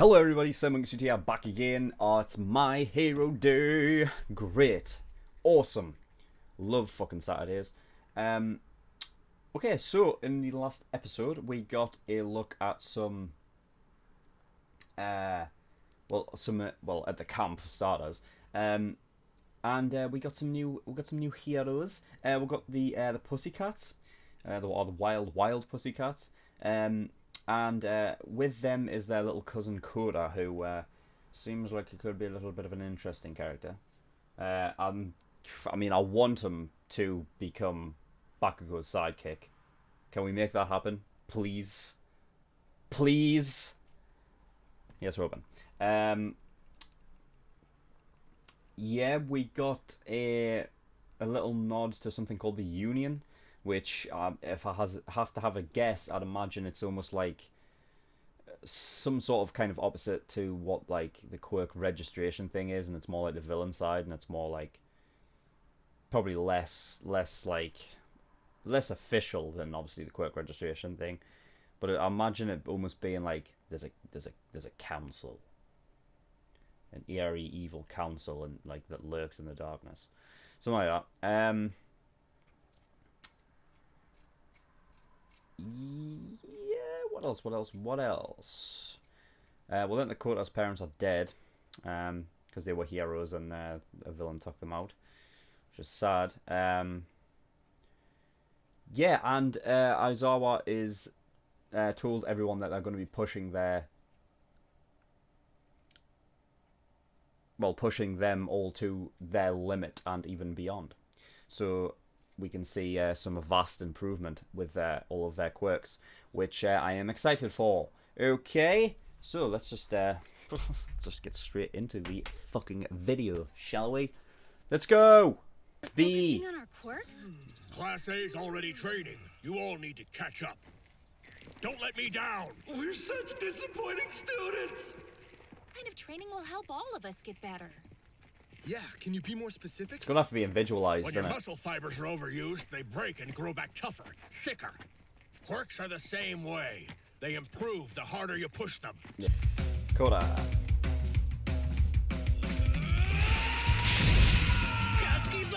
Hello everybody, SirMonkeySuit here, back again. It's my hero day. Great. Awesome. Love fucking Saturdays. Okay, so in the last episode we got a look at some at the camp for starters. And we got some new heroes. We got the pussycats. The wild pussycats. And with them is their little cousin Coda, who seems like he could be a little bit of an interesting character. I mean, I want him to become Bakugo's sidekick. Can we make that happen? Please? Please? Yes, Robin. Yeah, we got a little nod to something called the Union, which, if I have to have a guess, I'd imagine it's almost like some sort of kind of opposite to what like the quirk registration thing is, and it's more like the villain side, and it's more like probably less official than obviously the quirk registration thing. But I imagine it almost being like there's a council, an eerie evil council, and like that lurks in the darkness, something like that. Yeah, what else? Well, then the Kota's parents are dead, because they were heroes and a villain took them out, which is sad. Yeah, and Aizawa is told everyone that they're going to be pushing them all to their limit and even beyond. So we can see some vast improvement with all of their quirks, which I am excited for. Okay, so let's just get straight into the fucking video, shall we? Let's go! Focusing on our quirks? Class A's already training. You all need to catch up. Don't let me down! We're such disappointing students! What kind of training will help all of us get better? Yeah, can you be more specific? It's gonna have to be visualized, When isn't your it? muscle fibers are overused, they break and grow back tougher, thicker. Quirks are the same way. They improve the harder you push them. Yeah. Kota.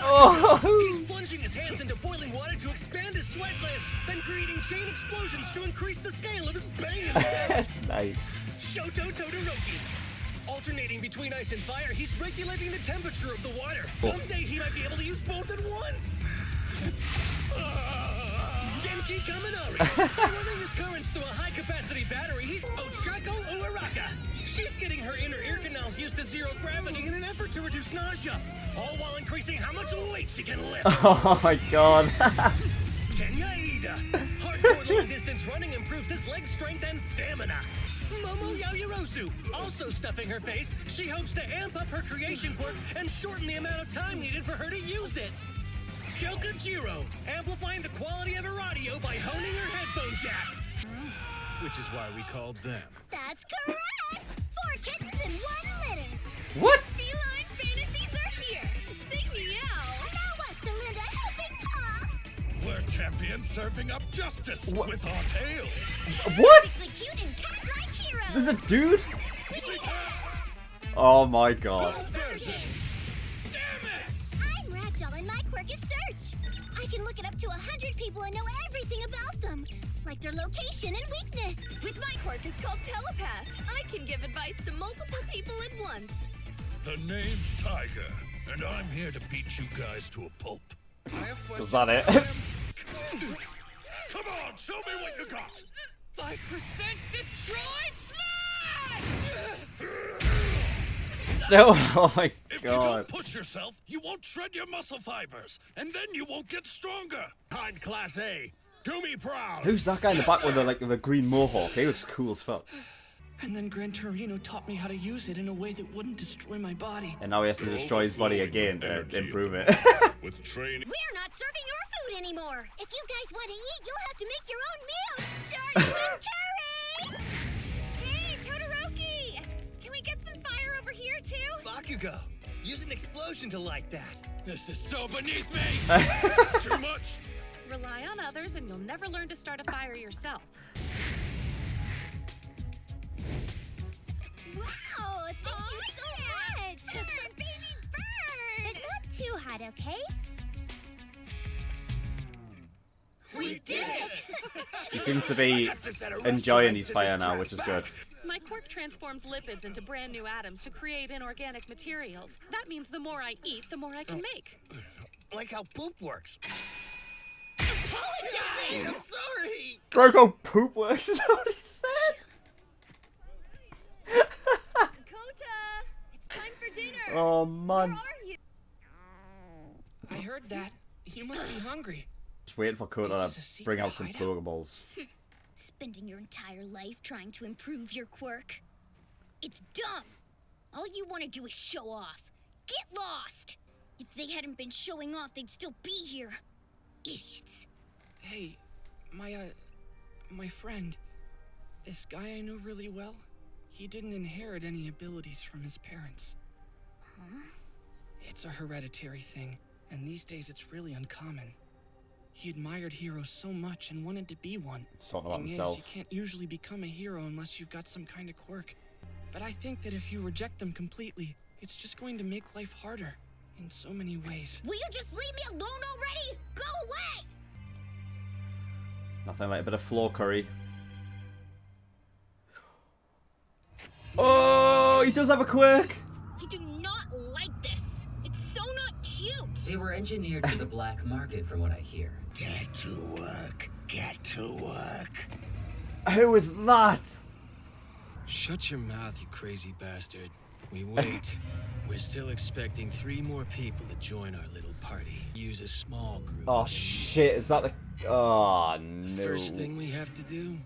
Oh! He's plunging his hands into boiling water to expand his sweat glands, then creating chain explosions to increase the scale of his banging attacks. Nice. Shoto Todoroki. Alternating between ice and fire, he's regulating the temperature of the water. Oh. Someday he might be able to use both at once. Genki Kaminari. Running his currents through a high-capacity battery, he's Ochako Uaraka. She's getting her inner ear canals used to zero gravity in an effort to reduce nausea, all while increasing how much weight she can lift. Oh my god. Kenya Ida. Hardcore long-distance running improves his leg strength and stamina. Momo Yaoyorozu, also stuffing her face, she hopes to amp up her creation quirk and shorten the amount of time needed for her to use it. Kyokujiro, amplifying the quality of her audio by honing her headphone jacks. Which is why we called them. That's correct! 4 kittens in 1 litter! What? Feline fantasies are here! Sing meow! Now what's the Linda helping paw? We're champions serving up justice with our tails. What? Perfectly cute and cat-like heroes! This is a dude? Pussycats! Oh my god. Version. Damn it! I'm Ragdoll and my quirk is Search! I can look at up to 100 people and know everything about them, like their location and weakness. With my quirk is called Telepath. I can give advice to multiple people at once. The name's Tiger, and I'm here to beat you guys to a pulp. Was that it? Come on, show me what you got! 5% Detroit Smash! Oh my If you don't god. push yourself, you won't shred your muscle fibers, and then you won't get stronger. Behind Class A, do me proud. Who's that guy in the back with the green mohawk? He looks cool as fuck. And then Gran Torino taught me how to use it in a way that wouldn't destroy my body. And now he has to destroy his body again to improve it. With training. We're not serving your food anymore. If you guys want to eat, you'll have to make your own meals. Starting with Curry! Hey, Todoroki! Can we get some fire over here, too? Bakugo, use an explosion to light that. This is so beneath me. Too much. Rely on others and you'll never learn to start a fire yourself. that, okay? We did it! He seems to be enjoying his fire now, which is good. My quirk transforms lipids into brand new atoms to create inorganic materials. That means the more I eat, the more I can make. Like how poop works. Apologize! I'm sorry! Draco poop works, is that what he said? Kota, it's time for dinner. Oh man. Where are you? I heard that. You must be hungry. Just waiting for Kota This is to a bring secret out some hideout. Pokeballs. Spending your entire life trying to improve your quirk. It's dumb. All you want to do is show off. Get lost. If they hadn't been showing off, they'd still be here. Idiots. Hey, my friend. This guy I know really well, he didn't inherit any abilities from his parents. Huh? It's a hereditary thing, and these days it's really uncommon. He admired heroes so much and wanted to be one. He's talking about Thing is, himself. you can't usually become a hero unless you've got some kind of quirk. But I think that if you reject them completely, it's just going to make life harder in so many ways. Will you just leave me alone already? Go away! Nothing like a bit of floor curry. Oh, he does have a quirk. I do not like this. It's so not cute. They were engineered for the black market, from what I hear. Get to work. Get to work. Who is that? Shut your mouth, you crazy bastard. We wait. We're still expecting 3 more people to join our little party. Use a small group. Oh shit, is that the... Oh no. First thing we have to do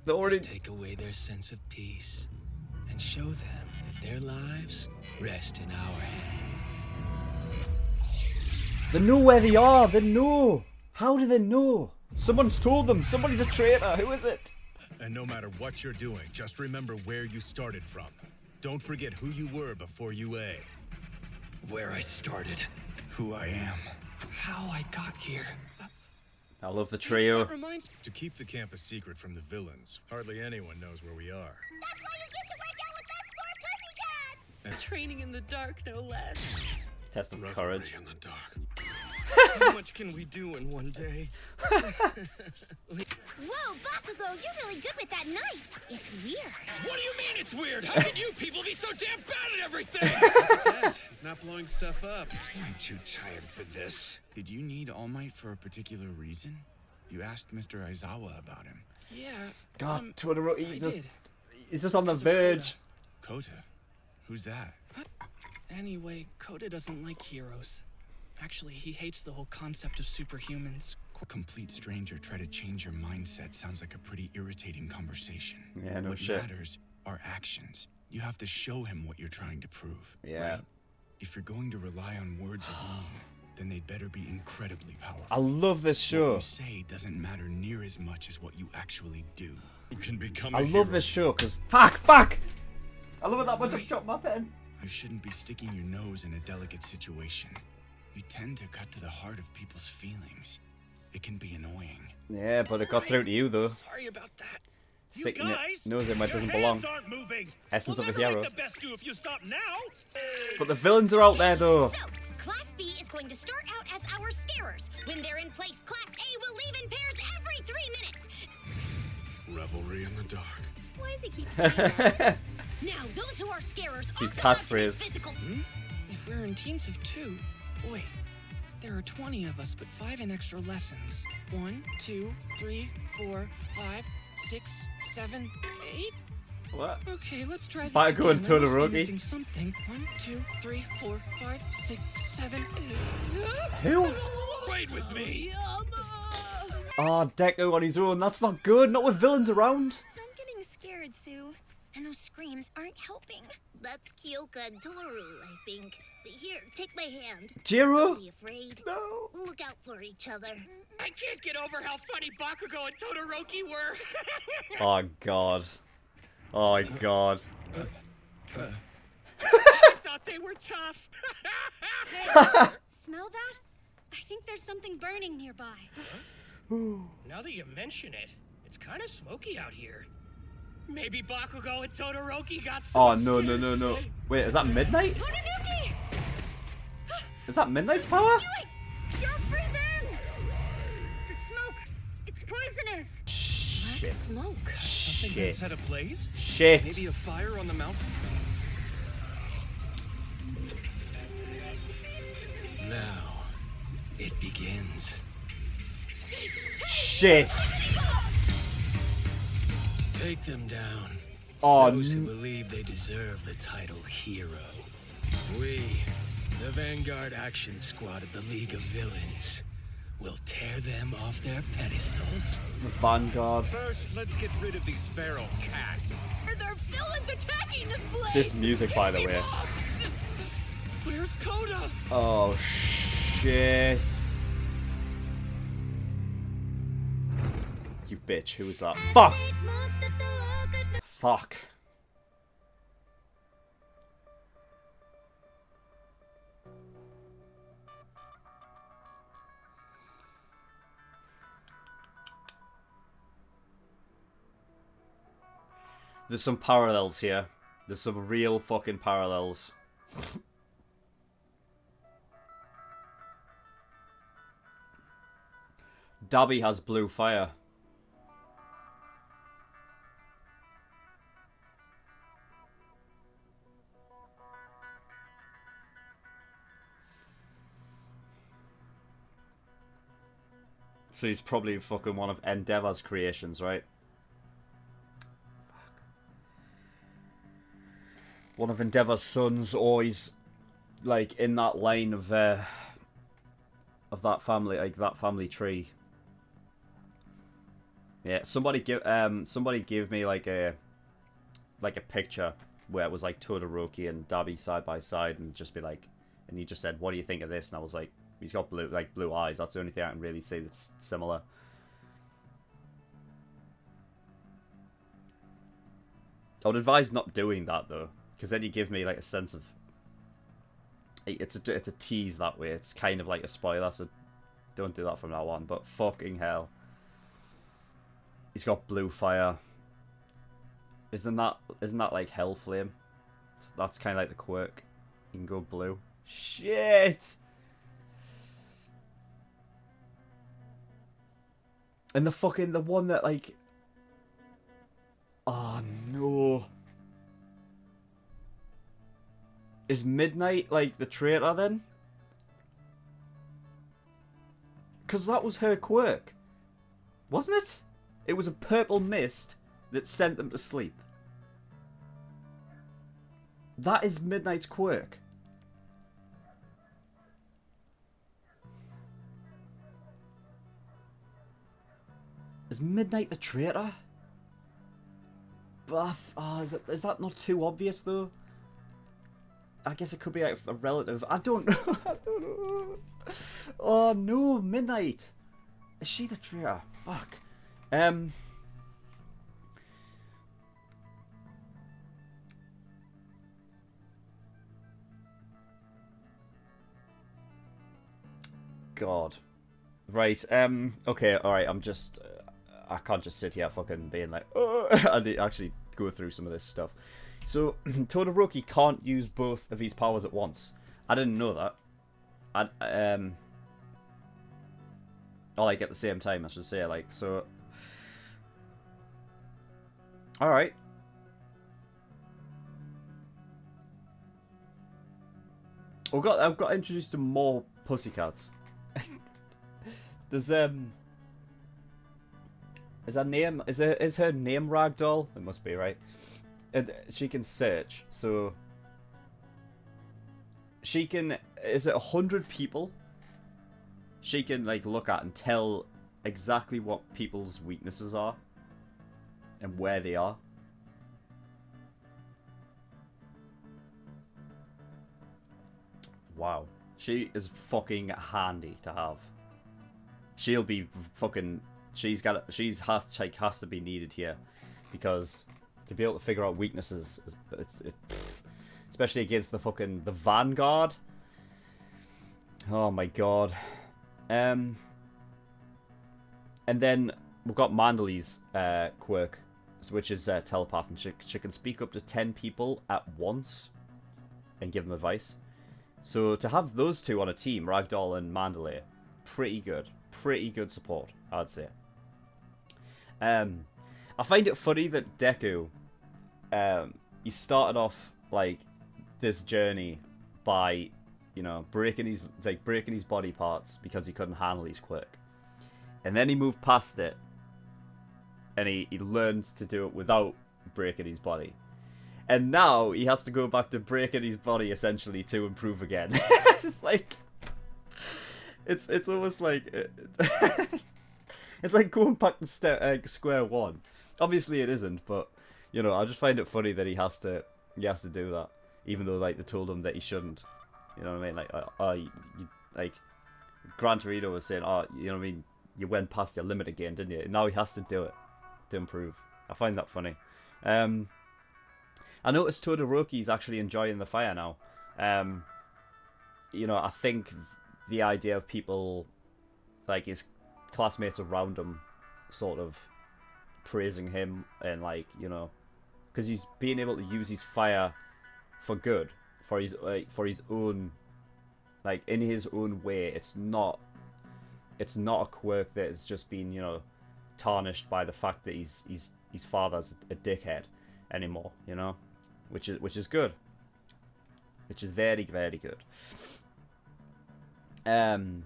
They already... is take away their sense of peace and show them that their lives rest in our hands. They know where they are, they know. How do they know? Someone's told them, somebody's a traitor, who is it? And no matter what you're doing, just remember where you started from. Don't forget who you were before UA. Where I started. Who I am. How I got here. I love the trio. That reminds To keep the camp a secret from the villains, hardly anyone knows where we are. That's why you get to work out with us poor pussycats! Training in the dark, no less. Test of courage. In the dark. How much can we do in one day? Whoa, Bakugo, you're really good with that knife. It's weird. What do you mean it's weird? How can you people be so damn bad at everything? He's not blowing stuff up. I'm too tired for this. Did you need All Might for a particular reason? You asked Mr. Aizawa about him. Yeah. God, I Totoro, did. he's just on the verge. Kota? Who's that? Anyway, Kota doesn't like heroes. Actually, he hates the whole concept of superhumans. Complete stranger try to change your mindset sounds like a pretty irritating conversation. Yeah, no what shit. matters are actions. You have to show him what you're trying to prove. Yeah. Right? If you're going to rely on words alone, then they'd better be incredibly powerful. I love this What show. you say doesn't matter near as much as what you actually do. You can become I a love hero. this show because fuck. I love it that much. I've dropped my pen. You shouldn't be sticking your nose in a delicate situation. You tend to cut to the heart of people's feelings. It can be annoying. Yeah, but it got through to you though. Sorry about that. Sticking you it guys, nose in where it your doesn't belong. hands aren't moving. Essence we'll of a never hero. make the best do if you stop now. But the villains are out there though. So, Class B is going to start out as our scarers. When they're in place, Class A will leave in pairs every 3 minutes. Revelry in the dark. Why does he keep saying that? Now, those who are scarers His also have to make catchphrase. physical... If we're in teams of 2, wait. There are 20 of us, but 5 in extra lessons. 1, 2, 3, 4, 5, 6, 7, 8. What? Okay, let's try this Bakugo and again. I must be Todoroki. missing something. 1, 2, 3, 4, 5, 6, 7. Who? Wait with me. Oh, Deku on his own. That's not good. Not with villains around. I'm getting scared, Sue. And those screams aren't helping. That's Kyoka and Toru, I think. Here, take my hand. Jiro? Don't be afraid. No. We'll look out for each other. I can't get over how funny Bakugo and Todoroki were. Oh god. Oh god. I thought they were tough. Smell that? I think there's something burning nearby. Now that you mention it, it's kind of smoky out here. Maybe Bakugo and Todoroki got so Oh no. Wait, is that midnight? Mononoke! Is that Midnight's power? Do it! Don't breathe in! The smoke, it's poisonous. Shit. Smoke. Something Shit. been set ablaze? Shit. Maybe a fire on the mountain? Now, it begins. Shit. Take them down. Oh, Those who believe they deserve the title hero. We, the Vanguard Action Squad of the League of Villains, will tear them off their pedestals. The Vanguard. First, let's get rid of these feral cats. They're villains attacking this place! This music, by the way. Where's Coda? Oh, shit. You bitch. Who was that? Fuck. Fuck. There's some parallels here. There's some real fucking parallels. Dabby has blue fire. So he's probably fucking one of Endeavor's creations, right? One of Endeavor's sons, or he's like in that line of that family, like that family tree. Yeah, somebody gave me like a picture where it was like Todoroki and Dabi side by side, and just be like, and he just said, "What do you think of this?" And I was like, he's got blue eyes. That's the only thing I can really see that's similar. I would advise not doing that though, because then you give me like a sense of it's a tease that way. It's kind of like a spoiler, so don't do that from now on. But fucking hell, he's got blue fire. Isn't that like Hellflame? That's kind of like the quirk. You can go blue. Shit. And the one that like... Oh no. Is Midnight like the traitor then? Because that was her quirk. Wasn't it? It was a purple mist that sent them to sleep. That is Midnight's quirk. Is Midnight the traitor? But is that not too obvious though? I guess it could be like a relative. I don't know. I don't know. Oh no, Midnight. Is she the traitor? Fuck. God. Right. Okay. All right. I'm just. I can't just sit here fucking being like, oh, and actually go through some of this stuff. So Todoroki can't use both of his powers at once. I didn't know that. Or like at the same time, I should say. Like so. All right. I've got introduced to more pussycats. There's is her name Ragdoll? It must be, right? And she can search, so she can. Is it 100 people? She can like look at and tell exactly what people's weaknesses are and where they are. Wow, she is fucking handy to have. She'll be fucking. Has to be needed here, because to be able to figure out weaknesses, especially against the Vanguard. Oh my god. And then we've got Mandalie's quirk, which is telepath, and she can speak up to 10 people at once and give them advice. So to have those two on a team, Ragdoll and Mandalay, pretty good support, I'd say. I find it funny that Deku, he started off like this journey by, you know, breaking his body parts because he couldn't handle his quirk, and then he moved past it, and he learned to do it without breaking his body. And now he has to go back to breaking his body essentially to improve again. It's like, it's almost like it's like going back to square one. Obviously it isn't, but you know, I just find it funny that he has to do that, even though like they told him that he shouldn't. You know what I mean? Like, Gran Torino was saying, oh, you know what I mean? You went past your limit again, didn't you? And now he has to do it to improve. I find that funny. I noticed Todoroki's actually enjoying the fire now. You know, I think the idea of people, like his classmates around him, sort of praising him and like, you know, because he's being able to use his fire for good, for his own, like in his own way. It's not a quirk that has just been, you know, tarnished by the fact that his father's a dickhead anymore, you know, which is good, which is very, very good. And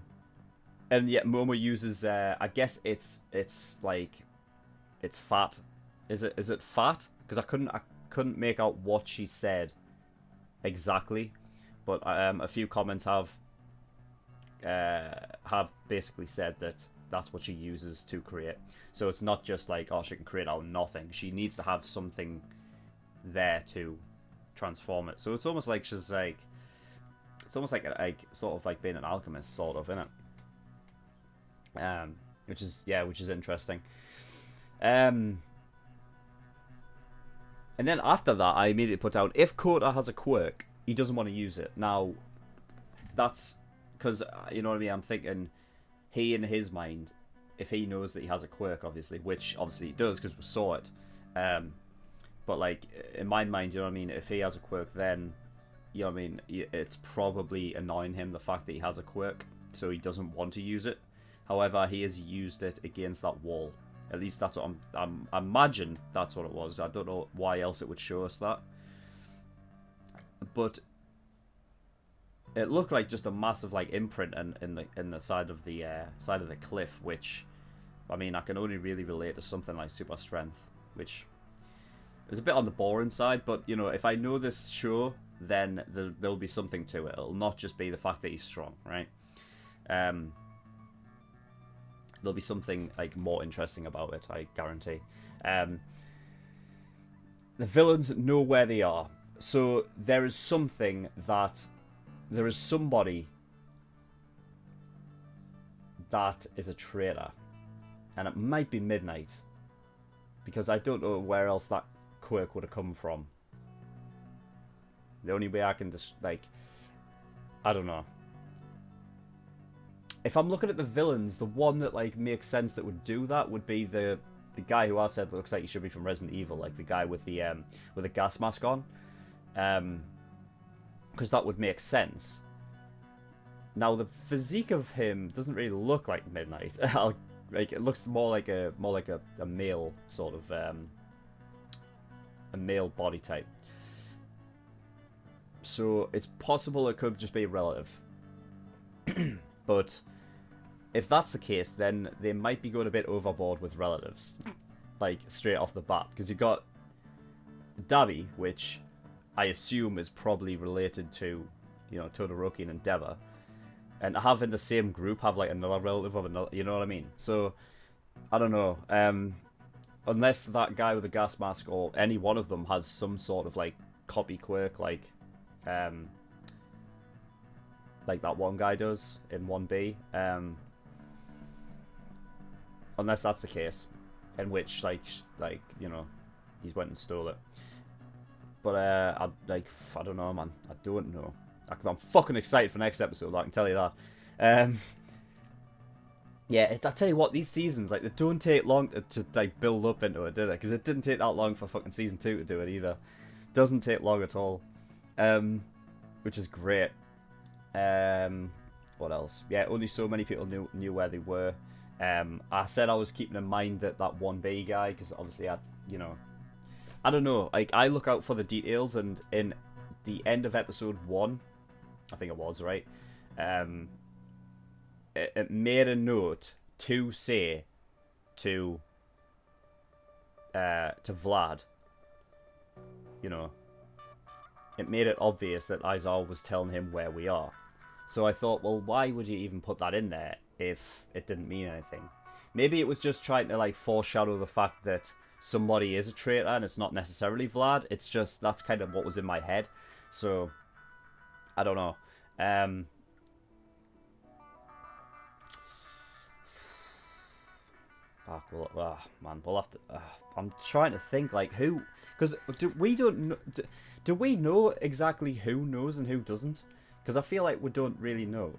yeah, Momo uses I guess it's like it's fat. Is it fat? Because I couldn't make out what she said exactly, but a few comments have basically said that that's what she uses to create. So it's not just like, oh, she can create out of nothing. She needs to have something there to transform it. So it's almost like she's like, it's almost like sort of like being an alchemist, sort of, innit? Which is interesting. And then after that, I immediately put down, if Kota has a quirk, he doesn't want to use it. Now, that's because, you know what I mean, I'm thinking, he in his mind, if he knows that he has a quirk, obviously, which obviously he does because we saw it, but like, in my mind, you know what I mean, if he has a quirk, then, you know what I mean, it's probably annoying him, the fact that he has a quirk, so he doesn't want to use it. However, he has used it against that wall. At least that's what I imagine that's what it was. I don't know why else it would show us that. But it looked like just a massive like imprint in the side of the cliff, which, I mean, I can only really relate to something like super strength, which is a bit on the boring side. But you know, if I know this show, then there'll be something to it. It'll not just be the fact that he's strong, right? There'll be something like more interesting about it, I guarantee. The villains know where they are, so there is somebody that is a traitor, and it might be Midnight, because I don't know where else that quirk would have come from. The only way I can just like, I don't know. If I'm looking at the villains, the one that like makes sense that would do that would be the guy who I said looks like he should be from Resident Evil, like the guy with the gas mask on, because that would make sense. Now the physique of him doesn't really look like Midnight. Like it looks more like a male sort of a male body type. So it's possible it could just be relative. But if that's the case, then they might be going a bit overboard with relatives, like straight off the bat, because you got Dabi, which I assume is probably related to, you know, Todoroki and Endeavor, and have in the same group have like another relative of another, you know what I mean? So I don't know, unless that guy with the gas mask or any one of them has some sort of like copy quirk, like that one guy does in 1B, unless that's the case, in which like you know, he's went and stole it. But I don't know, man. I don't know. I'm fucking excited for next episode, I can tell you that. Yeah, I tell you what, these seasons, like, they don't take long to like build up into it, do they? Because it didn't take that long for fucking season 2 to do it either. Doesn't take long at all, which is great. What else? Yeah, only so many people knew where they were. I said I was keeping in mind that 1B guy, because obviously I don't know. Like, I look out for the details, and in the end of episode 1, I think it was, right? It made a note to say to Vlad, you know, it made it obvious that Izar was telling him where we are. So I thought, well, why would you even put that in there if it didn't mean anything? Maybe it was just trying to, like, foreshadow the fact that somebody is a traitor and it's not necessarily Vlad. It's just, that's kind of what was in my head. So, I don't know. Well, man, we'll have to... I'm trying to think, like, who... Because do we know exactly who knows and who doesn't? Because I feel like we don't really know.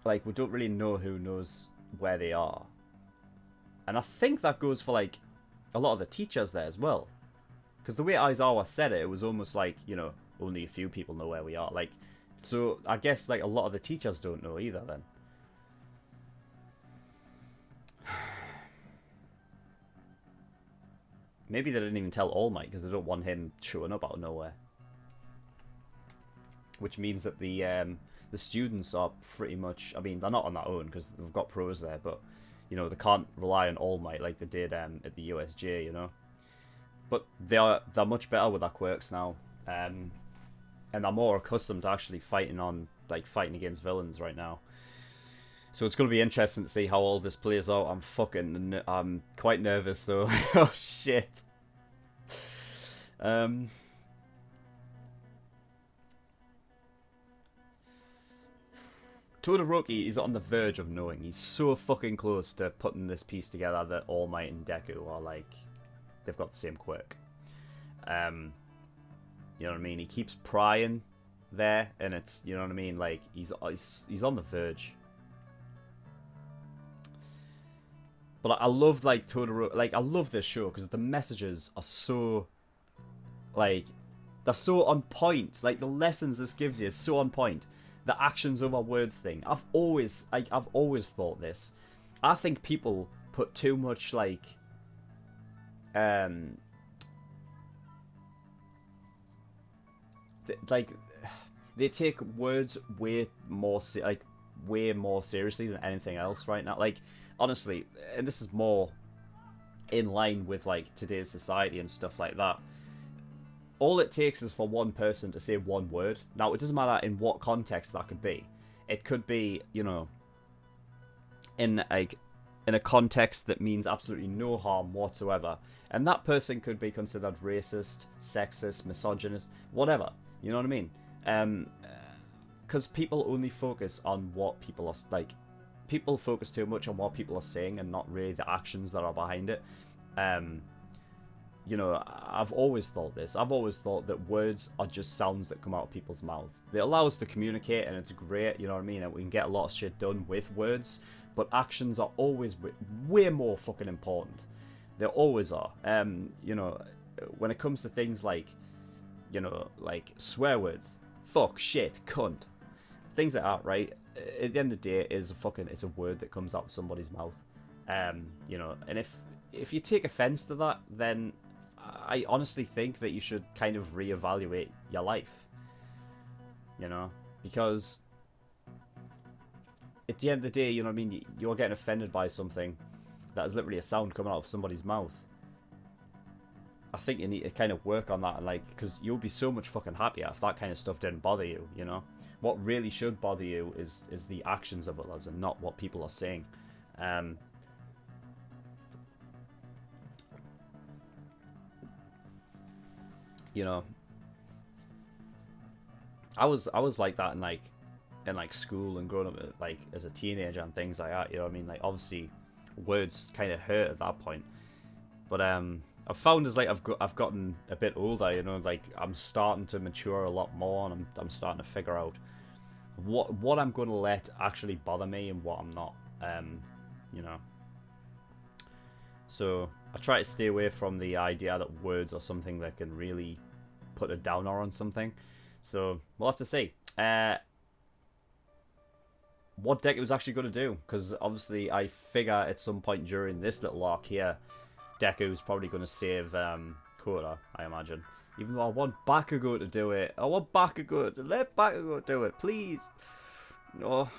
Like, we don't really know who knows where they are. And I think that goes for, like, a lot of the teachers there as well. Because the way Aizawa said it, it was almost like, you know, only a few people know where we are. Like, so I guess, like, a lot of the teachers don't know either then. Maybe they didn't even tell All Might because they don't want him showing up out of nowhere. Which means that the students are pretty much... I mean, they're not on their own because they've got pros there, but, you know, they can't rely on All Might like they did at the USJ, you know. But they're much better with their quirks now. And they're more accustomed to actually fighting against villains right now. So it's going to be interesting to see how all this plays out. I'm quite nervous though. Oh shit. Todoroki is on the verge of knowing. He's so fucking close to putting this piece together that All Might and Deku are like, they've got the same quirk. You know what I mean? He keeps prying there, and it's, you know what I mean? Like, he's on the verge. But I love, like, Todoroki, like, I love this show because the messages are so, like, they're so on point. Like, the lessons this gives you is so on point. The actions over words thing. I've always thought this. I think people put too much, like, they take words way more seriously than anything else right now. Like, honestly, and this is more in line with, like, today's society and stuff like that. All it takes is for one person to say one word. Now, it doesn't matter in what context that could be. It could be, you know, in a context that means absolutely no harm whatsoever. And that person could be considered racist, sexist, misogynist, whatever. You know what I mean? Because people only focus on what people are, like, people focus too much on what people are saying and not really the actions that are behind it. You know, I've always thought this. I've always thought that words are just sounds that come out of people's mouths. They allow us to communicate, and it's great, you know what I mean? And we can get a lot of shit done with words, but actions are always way more fucking important. They always are. You know, when it comes to things like, you know, like swear words, fuck, shit, cunt, things like that, right? At the end of the day, it's a word that comes out of somebody's mouth. You know, and if you take offense to that, then I honestly think that you should kind of reevaluate your life. You know, because at the end of the day, you know what I mean, you're getting offended by something that is literally a sound coming out of somebody's mouth. I think you need to kind of work on that, and like, because you'll be so much fucking happier if that kind of stuff didn't bother you, you know? What really should bother you is the actions of others and not what people are saying. You know, I was like that in school and growing up, like, as a teenager and things like that, you know what I mean? Like, obviously words kind of hurt at that point, but I've found as, like, I've gotten a bit older, you know, like, I'm starting to mature a lot more, and I'm starting to figure out what I'm going to let actually bother me and what I'm not, you know. So I try to stay away from the idea that words are something that can really put a downer on something. So we'll have to see what deck it was actually going to do, because obviously I figure at some point during this little arc here, Deku's probably going to save Kota, I imagine. Even though I want Bakugo to do it. I want Bakugo to let Bakugo do it, please. No.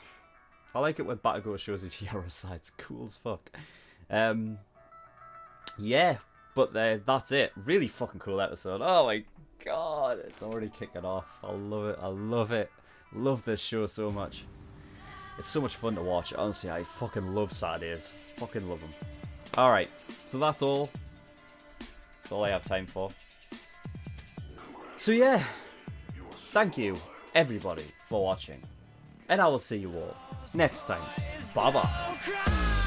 I like it when Bakugo shows his hero side. It's cool as fuck. Yeah, but that's it. Really fucking cool episode. Oh my god, it's already kicking off. I love it. I love it. Love this show so much. It's so much fun to watch. Honestly, I fucking love Saturdays. Fucking love them. Alright, so that's all. That's all I have time for. So yeah, thank you everybody for watching. And I will see you all next time. Bye bye.